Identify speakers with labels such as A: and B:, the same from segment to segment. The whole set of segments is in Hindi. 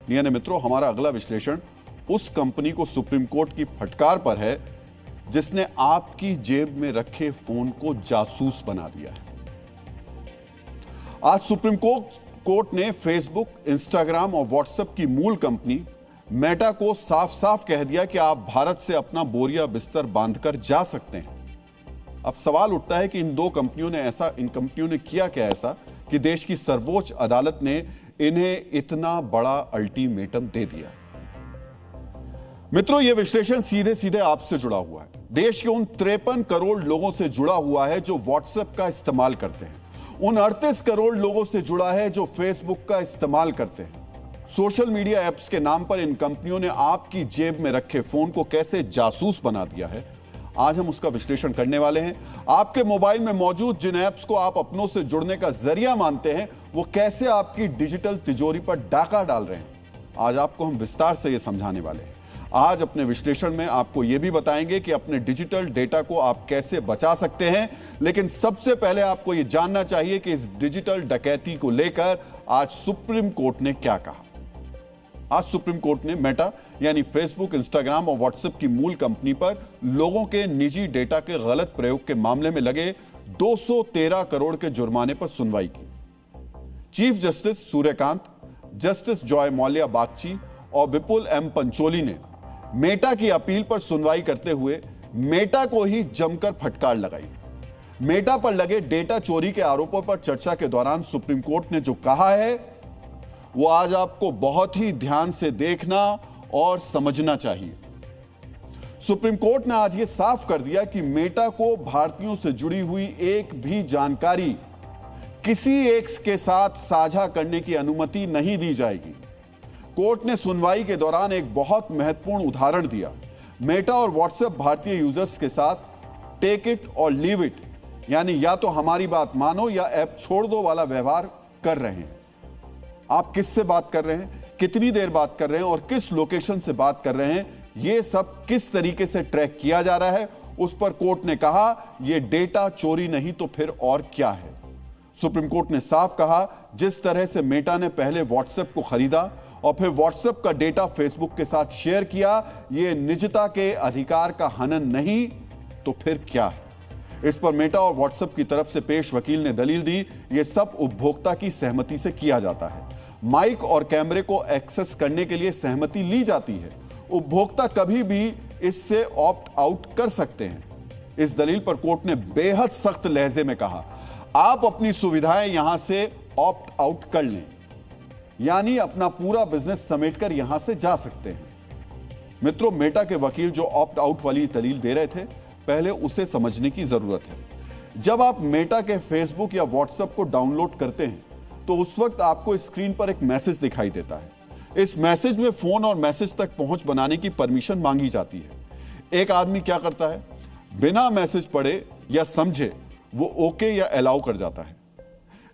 A: यानी मित्रों, हमारा अगला विश्लेषण उस कंपनी को सुप्रीम कोर्ट की फटकार पर है जिसने आपकी जेब में रखे फोन को जासूस बना दिया है। आज सुप्रीम कोर्ट ने फेसबुक, इंस्टाग्राम और व्हाट्सएप की मूल कंपनी मेटा को साफ साफ कह दिया कि आप भारत से अपना बोरिया बिस्तर बांधकर जा सकते हैं। अब सवाल उठता है कि इन कंपनियों ने किया क्या ऐसा कि देश की सर्वोच्च अदालत ने इन्हें इतना बड़ा अल्टीमेटम दे दिया। मित्रों, यह विश्लेषण सीधे सीधे आपसे जुड़ा हुआ है, देश के उन 53 करोड़ लोगों से जुड़ा हुआ है जो व्हाट्सएप का इस्तेमाल करते हैं, उन 38 करोड़ लोगों से जुड़ा है जो फेसबुक का इस्तेमाल करते हैं। सोशल मीडिया ऐप्स के नाम पर इन कंपनियों ने आपकी जेब में रखे फोन को कैसे जासूस बना दिया है, आज हम उसका विश्लेषण करने वाले हैं। आपके मोबाइल में मौजूद जिन ऐप्स को आप अपनों से जुड़ने का जरिया मानते हैं, वो कैसे आपकी डिजिटल तिजोरी पर डाका डाल रहे हैं, आज आपको हम विस्तार से यह समझाने वाले हैं। आज अपने विश्लेषण में आपको यह भी बताएंगे कि अपने डिजिटल डेटा को आप कैसे बचा सकते हैं। लेकिन सबसे पहले आपको यह जानना चाहिए कि इस डिजिटल डकैती को लेकर आज सुप्रीम कोर्ट ने क्या कहा। आज सुप्रीम कोर्ट ने मेटा यानी फेसबुक, इंस्टाग्राम और व्हाट्सएप की मूल कंपनी पर लोगों के निजी डेटा के गलत प्रयोग के मामले में लगे 213 करोड़ के जुर्माने पर सुनवाई की। Chief justice Suryakant, justice Joymalya Bagchi और विपुल एम पंचोली ने मेटा की अपील पर सुनवाई करते हुए मेटा को ही जमकर फटकार लगाई। मेटा पर लगे डेटा चोरी के आरोपों पर चर्चा के दौरान सुप्रीम कोर्ट ने जो कहा है वो आज आपको बहुत ही ध्यान से देखना और समझना चाहिए। सुप्रीम कोर्ट ने आज यह साफ कर दिया कि मेटा को भारतीयों से जुड़ी हुई एक भी जानकारी किसी एक के साथ साझा करने की अनुमति नहीं दी जाएगी। कोर्ट ने सुनवाई के दौरान एक बहुत महत्वपूर्ण उदाहरण दिया। मेटा और व्हाट्सएप भारतीय यूजर्स के साथ टेक इट और लीव इट यानी या तो हमारी बात मानो या ऐप छोड़ दो वाला व्यवहार कर रहे हैं। आप किससे बात कर रहे हैं, कितनी देर बात कर रहे हैं और किस लोकेशन से बात कर रहे हैं, यह सब किस तरीके से ट्रैक किया जा रहा है, उस पर कोर्ट ने कहा यह डेटा चोरी नहीं तो फिर और क्या है। सुप्रीम कोर्ट ने साफ कहा जिस तरह से मेटा ने पहले व्हाट्सएप को खरीदा और फिर व्हाट्सएप का डेटा फेसबुक के साथ शेयर किया, यह निजता के अधिकार का हनन नहीं तो फिर क्या है। इस पर मेटा और व्हाट्सएप की तरफ से पेश वकील ने दलील दी, यह सब उपभोक्ता की सहमति से किया जाता है। माइक और कैमरे को एक्सेस करने के लिए सहमति ली जाती है। उपभोक्ता कभी भी इससे ऑप्ट आउट कर सकते हैं। इस दलील पर कोर्ट ने बेहद सख्त लहजे में कहा, आप अपनी सुविधाएं यहां से ऑप्ट आउट कर लें, यानी अपना पूरा बिजनेस समेटकर यहां से जा सकते हैं। मित्रों, मेटा के वकील जो ऑप्ट आउट वाली दलील दे रहे थे, पहले उसे समझने की जरूरत है। जब आप मेटा के फेसबुक या व्हाट्सएप को डाउनलोड करते हैं तो उस वक्त आपको स्क्रीन पर एक मैसेज दिखाई देता है। इस मैसेज में फोन और मैसेज तक पहुंच बनाने की परमिशन मांगी जाती है। एक आदमी क्या करता है, बिना मैसेज पढ़े या समझे वो ओके या अलाउ कर जाता है।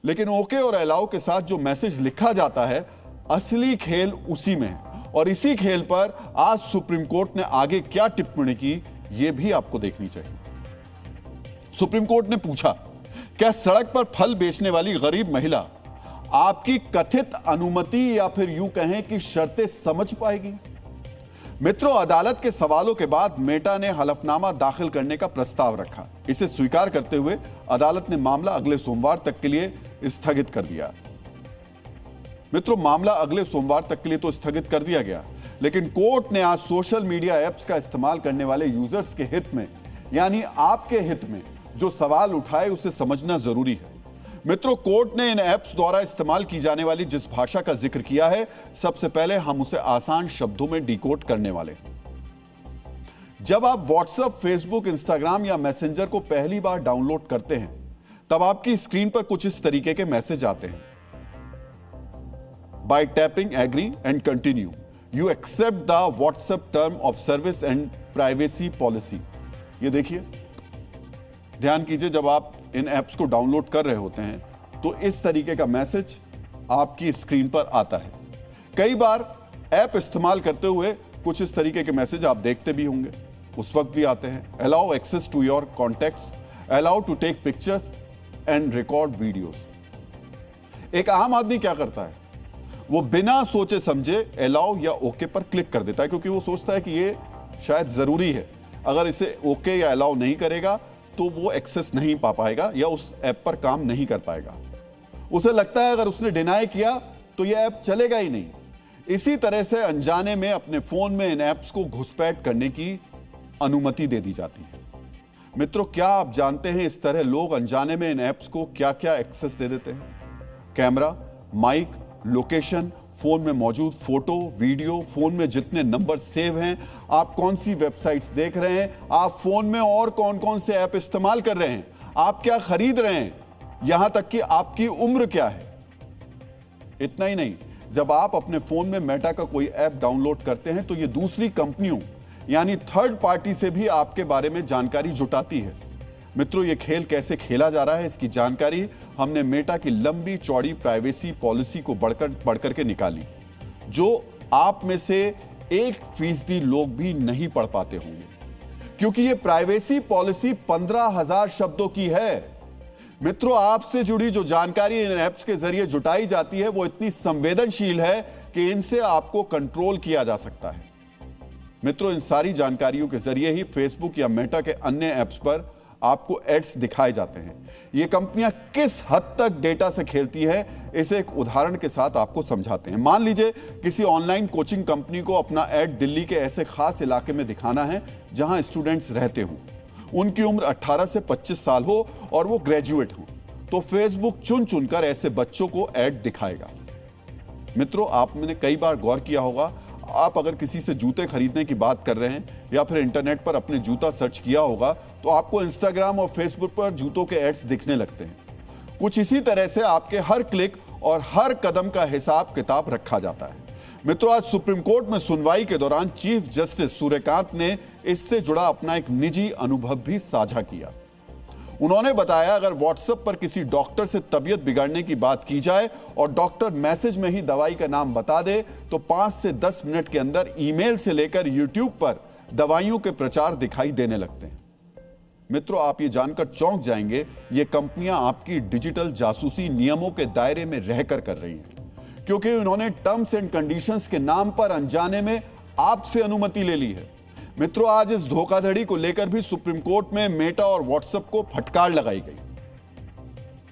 A: लेकिन ओके और अलाउ के साथ जो मैसेज लिखा जाता है, असली खेल उसी में है। और इसी खेल पर आज सुप्रीम कोर्ट ने आगे क्या टिप्पणी की, यह भी आपको देखनी चाहिए। सुप्रीम कोर्ट ने पूछा, क्या सड़क पर फल बेचने वाली गरीब महिला आपकी कथित अनुमति या फिर यूं कहें कि शर्तें समझ पाएगी? मित्रों, अदालत के सवालों के बाद मेटा ने हलफनामा दाखिल करने का प्रस्ताव रखा। इसे स्वीकार करते हुए अदालत ने मामला अगले सोमवार तक के लिए स्थगित कर दिया। मित्रों, मामला अगले सोमवार तक के लिए तो स्थगित कर दिया गया, लेकिन कोर्ट ने आज सोशल मीडिया ऐप्स का इस्तेमाल करने वाले यूजर्स के हित में, यानी आपके हित में जो सवाल उठाए उसे समझना जरूरी है। मित्रों, कोर्ट ने इन ऐप्स द्वारा इस्तेमाल की जाने वाली जिस भाषा का जिक्र किया है, सबसे पहले हम उसे आसान शब्दों में डिकोड करने वाले हैं। जब आप व्हाट्सएप, फेसबुक, इंस्टाग्राम या मैसेंजर को पहली बार डाउनलोड करते हैं, तब आपकी स्क्रीन पर कुछ इस तरीके के मैसेज आते हैं। By tapping agree and continue you accept the WhatsApp term of service and privacy policy. ये देखिए, ध्यान कीजिए, जब आप इन ऐप्स को डाउनलोड कर रहे होते हैं तो इस तरीके का मैसेज आपकी स्क्रीन पर आता है। कई बार ऐप इस्तेमाल करते हुए कुछ इस तरीके के मैसेज आप देखते भी होंगे, उस वक्त भी आते हैं। Allow access to your contacts, allow to take pictures and record videos. एक आम आदमी क्या करता है, वो बिना सोचे समझे अलाउ या ओके पर क्लिक कर देता है, क्योंकि वो सोचता है कि ये शायद जरूरी है। अगर इसे ओके या अलाउ नहीं करेगा तो वो एक्सेस नहीं पा पाएगा या उस ऐप पर काम नहीं कर पाएगा। उसे लगता है अगर उसने डिनाई किया तो ये ऐप चलेगा ही नहीं। इसी तरह से अनजाने में अपने फोन में इन ऐप्स को घुसपैठ करने की अनुमति दे दी जाती है। मित्रों, क्या आप जानते हैं इस तरह लोग अनजाने में इन ऐप्स को क्या क्या एक्सेस दे देते हैं? कैमरा, माइक, लोकेशन, फोन में मौजूद फोटो, वीडियो, फोन में जितने नंबर सेव हैं, आप कौन सी वेबसाइट्स देख रहे हैं, आप फोन में और कौन कौन से ऐप इस्तेमाल कर रहे हैं, आप क्या खरीद रहे हैं, यहां तक कि आपकी उम्र क्या है। इतना ही नहीं, जब आप अपने फोन में मेटा का कोई ऐप डाउनलोड करते हैं तो ये दूसरी कंपनियों यानी थर्ड पार्टी से भी आपके बारे में जानकारी जुटाती है। मित्रों, ये खेल कैसे खेला जा रहा है इसकी जानकारी हमने मेटा की लंबी चौड़ी प्राइवेसी पॉलिसी को बढ़कर के निकाली, जो आप में से 1% लोग भी नहीं पढ़ पाते होंगे, क्योंकि ये प्राइवेसी पॉलिसी 15,000 शब्दों की है। मित्रों, आपसे जुड़ी जो जानकारी इन ऐप्स के जरिए जुटाई जाती है वो इतनी संवेदनशील है कि इनसे आपको कंट्रोल किया जा सकता है। मित्रों, इन सारी जानकारियों के जरिए ही फेसबुक या मेटा के अन्य ऐप्स पर आपको एड्स दिखाए जाते हैं। ये कंपनियां किस हद तक डेटा से खेलती है इसे एक उदाहरण के साथ आपको समझाते हैं। मान लीजिए किसी ऑनलाइन कोचिंग कंपनी को अपना एड दिल्ली के ऐसे खास इलाके में दिखाना है जहां स्टूडेंट्स रहते हों, उनकी उम्र 18 से 25 साल हो और वो ग्रेजुएट हो, तो फेसबुक चुन चुनकर ऐसे बच्चों को एड दिखाएगा। मित्रों, आपने कई बार गौर किया होगा, आप अगर किसी से जूते खरीदने की बात कर रहे हैं या फिर इंटरनेट पर अपने जूता सर्च किया होगा तो आपको इंस्टाग्राम और फेसबुक पर जूतों के एड्स दिखने लगते हैं। कुछ इसी तरह से आपके हर क्लिक और हर कदम का हिसाब किताब रखा जाता है। मित्रों, आज सुप्रीम कोर्ट में सुनवाई के दौरान चीफ जस्टिस सूर्यकांत ने इससे जुड़ा अपना एक निजी अनुभव भी साझा किया। उन्होंने बताया, अगर व्हाट्सएप पर किसी डॉक्टर से तबीयत बिगड़ने की बात की जाए और डॉक्टर मैसेज में ही दवाई का नाम बता दे तो 5 से 10 मिनट के अंदर ईमेल से लेकर यूट्यूब पर दवाइयों के प्रचार दिखाई देने लगते हैं। मित्रों, आप ये जानकर चौंक जाएंगे, ये कंपनियां आपकी डिजिटल जासूसी नियमों के दायरे में रहकर कर रही हैं, क्योंकि उन्होंने टर्म्स एंड कंडीशंस के नाम पर अनजाने में आपसे अनुमति ले ली है। मित्रों, आज इस धोखाधड़ी को लेकर भी सुप्रीम कोर्ट में मेटा और व्हाट्सएप को फटकार लगाई गई।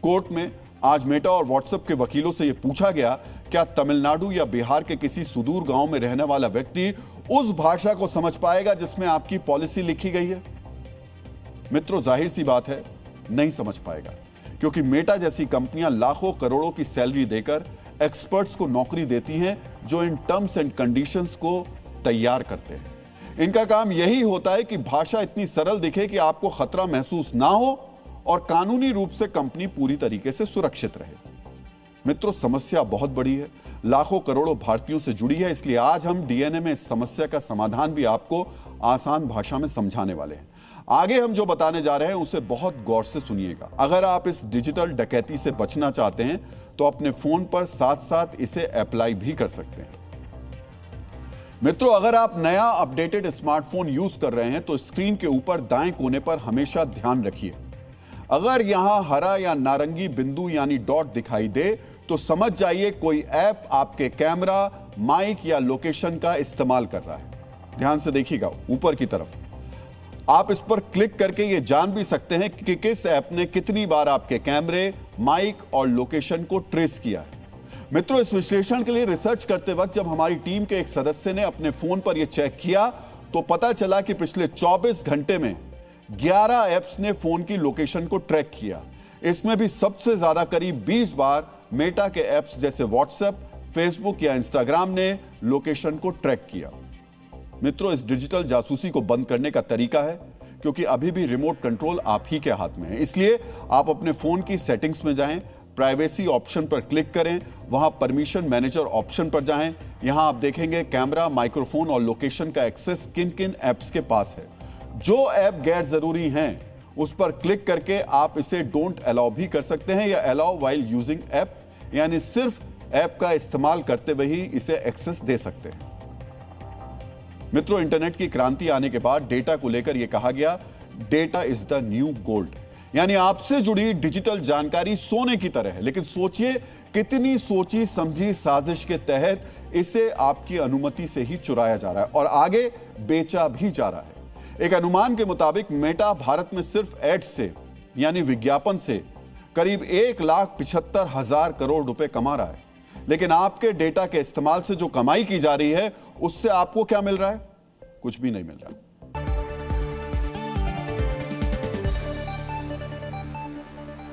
A: कोर्ट में आज मेटा और व्हाट्सएप के वकीलों से यह पूछा गया, क्या तमिलनाडु या बिहार के किसी सुदूर गांव में रहने वाला व्यक्ति उस भाषा को समझ पाएगा जिसमें आपकी पॉलिसी लिखी गई है? मित्रों, जाहिर सी बात है, नहीं समझ पाएगा, क्योंकि मेटा जैसी कंपनियां लाखों करोड़ों की सैलरी देकर एक्सपर्ट्स को नौकरी देती हैं जो इन टर्म्स एंड कंडीशंस को तैयार करते हैं। इनका काम यही होता है कि भाषा इतनी सरल दिखे कि आपको खतरा महसूस ना हो और कानूनी रूप से कंपनी पूरी तरीके से सुरक्षित रहे। मित्रों, समस्या बहुत बड़ी है, लाखों करोड़ों भारतीयों से जुड़ी है, इसलिए आज हम डीएनए में इस समस्या का समाधान भी आपको आसान भाषा में समझाने वाले हैं। आगे हम जो बताने जा रहे हैं उसे बहुत गौर से सुनिएगा। अगर आप इस डिजिटल डकैती से बचना चाहते हैं तो अपने फोन पर साथ साथ इसे अप्लाई भी कर सकते हैं। मित्रों, अगर आप नया अपडेटेड स्मार्टफोन यूज कर रहे हैं तो स्क्रीन के ऊपर दाएं कोने पर हमेशा ध्यान रखिए। अगर यहां हरा या नारंगी बिंदु यानी डॉट दिखाई दे तो समझ जाइए कोई ऐप आपके कैमरा, माइक या लोकेशन का इस्तेमाल कर रहा है। ध्यान से देखिएगा ऊपर की तरफ। आप इस पर क्लिक करके ये जान भी सकते हैं कि किस ऐप ने कितनी बार आपके कैमरे, माइक और लोकेशन को ट्रेस किया है। मित्रों, इस विश्लेषण के लिए रिसर्च करते वक्त जब हमारी टीम के एक सदस्य ने अपने फोन पर यह चेक किया तो पता चला कि पिछले 24 घंटे में 11 ऐप्स ने फोन की लोकेशन को ट्रैक किया। इसमें भी सबसे ज्यादा करीब 20 बार मेटा के ऐप्स जैसे व्हाट्सएप, फेसबुक या इंस्टाग्राम ने लोकेशन को ट्रैक किया। मित्रों, इस डिजिटल जासूसी को बंद करने का तरीका है, क्योंकि अभी भी रिमोट कंट्रोल आप ही के हाथ में है। इसलिए आप अपने फोन की सेटिंग्स में जाएं, प्राइवेसी ऑप्शन पर क्लिक करें, वहां परमिशन मैनेजर ऑप्शन पर जाएं। यहां आप देखेंगे कैमरा, माइक्रोफोन और लोकेशन का एक्सेस किन किन ऐप्स के पास है। जो ऐप गैर जरूरी हैं उस पर क्लिक करके आप इसे डोंट अलाउ भी कर सकते हैं या अलाउ व्हाइल यूजिंग ऐप, यानी सिर्फ ऐप का इस्तेमाल करते हुए ही इसे एक्सेस दे सकते हैं। मित्रों, इंटरनेट की क्रांति आने के बाद डेटा को लेकर यह कहा गया, data is the new gold, यानी आपसे जुड़ी डिजिटल जानकारी सोने की तरह है। लेकिन सोचिए कितनी सोची समझी साजिश के तहत इसे आपकी अनुमति से ही चुराया जा रहा है और आगे बेचा भी जा रहा है। एक अनुमान के मुताबिक मेटा भारत में सिर्फ एड्स से यानी विज्ञापन से करीब 1,75,000 करोड़ रुपए कमा रहा है। लेकिन आपके डेटा के इस्तेमाल से जो कमाई की जा रही है उससे आपको क्या मिल रहा है? कुछ भी नहीं मिल रहा।